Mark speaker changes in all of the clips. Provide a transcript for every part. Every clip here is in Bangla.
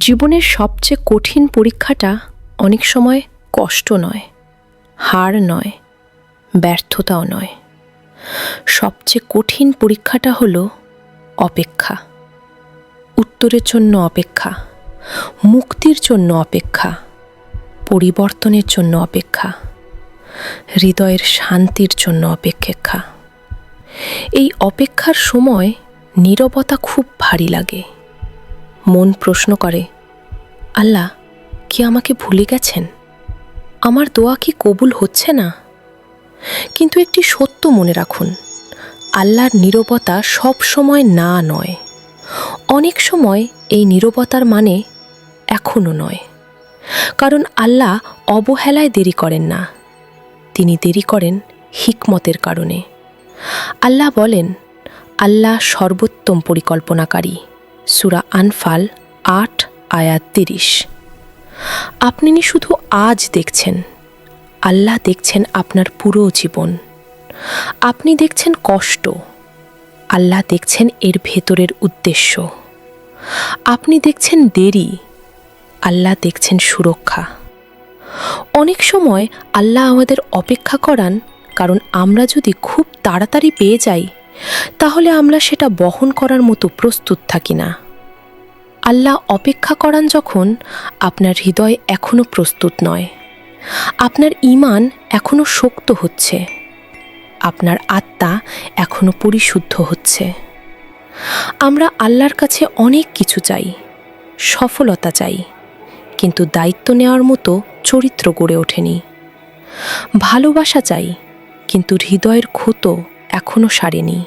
Speaker 1: জীবনের সবচেয়ে কঠিন পরীক্ষাটা অনেক সময় কষ্ট নয়, হার নয়, ব্যর্থতাও নয়। সবচেয়ে কঠিন পরীক্ষাটা হলো অপেক্ষা। উত্তরের জন্য অপেক্ষা, মুক্তির জন্য অপেক্ষা, পরিবর্তনের জন্য অপেক্ষা, হৃদয়ের শান্তির জন্য অপেক্ষা। এই অপেক্ষার সময় নীরবতা খুব ভারী লাগে। মন প্রশ্ন করে, আল্লাহ কি আমাকে ভুলে গেছেন? আমার দোয়া কি কবুল হচ্ছে না? কিন্তু একটি সত্য মনে রাখুন, আল্লাহর নীরবতা সব সময় না নয়। অনেক সময় এই নীরবতার মানে এখনও নয়। কারণ আল্লাহ অবহেলায় দেরি করেন না, তিনি দেরি করেন হিকমতের কারণে। আল্লাহ বলেন, আল্লাহ সর্বোত্তম পরিকল্পনাকারী। সূরা আনফাল ৮ আয়াত ৩০। আপনি শুধু আজ দেখছেন, আল্লাহ দেখছেন আপনার পুরো জীবন। আপনি দেখছেন কষ্ট, আল্লাহ দেখছেন এর ভেতরের উদ্দেশ্য। আপনি দেখছেন দেরি, আল্লাহ দেখছেন সুরক্ষা। অনেক সময় আল্লাহ আমাদের অপেক্ষা করান, কারণ আমরা যদি খুব তাড়াতাড়ি পেয়ে যাই, তাহলে আমরা সেটা বহন করার মতো প্রস্তুত থাকি না। আল্লাহ অপেক্ষা করান যখন আপনার হৃদয় এখনও প্রস্তুত নয়, আপনার ঈমান এখনও শক্ত হচ্ছে, আপনার আত্মা এখনও পরিশুদ্ধ হচ্ছে। আমরা আল্লাহর কাছে অনেক কিছু চাই, সফলতা চাই, কিন্তু দায়িত্ব নেওয়ার মতো চরিত্র গড়ে ওঠেনি। ভালোবাসা চাই, কিন্তু হৃদয়ের ক্ষত এখনও সারেনি।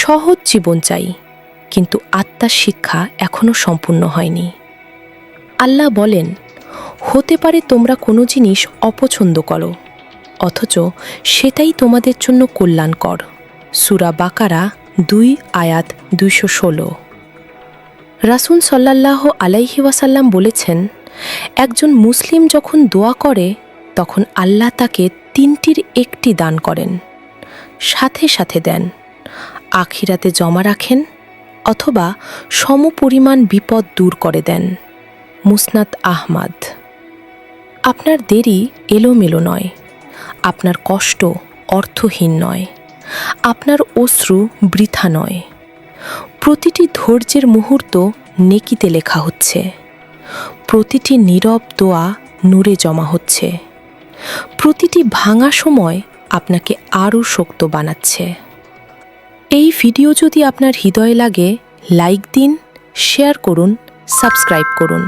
Speaker 1: সহজ জীবন চাই, কিন্তু আত্মার শিক্ষা এখনও সম্পূর্ণ হয়নি। আল্লাহ বলেন, হতে পারে তোমরা কোনো জিনিস অপছন্দ করো, অথচ সেটাই তোমাদের জন্য কল্যাণকর। সূরা বাকারা ২ আয়াত ২১৬। রাসূল সাল্লাল্লাহু আলাইহি ওয়াসাল্লাম বলেছেন, একজন মুসলিম যখন দোয়া করে তখন আল্লাহ তাকে ৩টির একটি দান করেন, সাথে সাথে দেন, আখিরাতে জমা রাখেন, অথবা সমপরিমাণ বিপদ দূর করে দেন। মুসনাদ আহমদ। আপনার দেরি এলোমেলো নয়, আপনার কষ্ট অর্থহীন নয়, আপনার অশ্রু বৃথা নয়। প্রতিটি ধৈর্যের মুহূর্ত নেকিতে লেখা হচ্ছে, প্রতিটি নীরব দোয়া নূরে জমা হচ্ছে, প্রতিটি ভাঙা সময় আপনাকে আরও শক্ত বানাচ্ছে। এই ভিডিও যদি আপনার হৃদয়ে লাগে, লাইক দিন, শেয়ার করুন, সাবস্ক্রাইব করুন।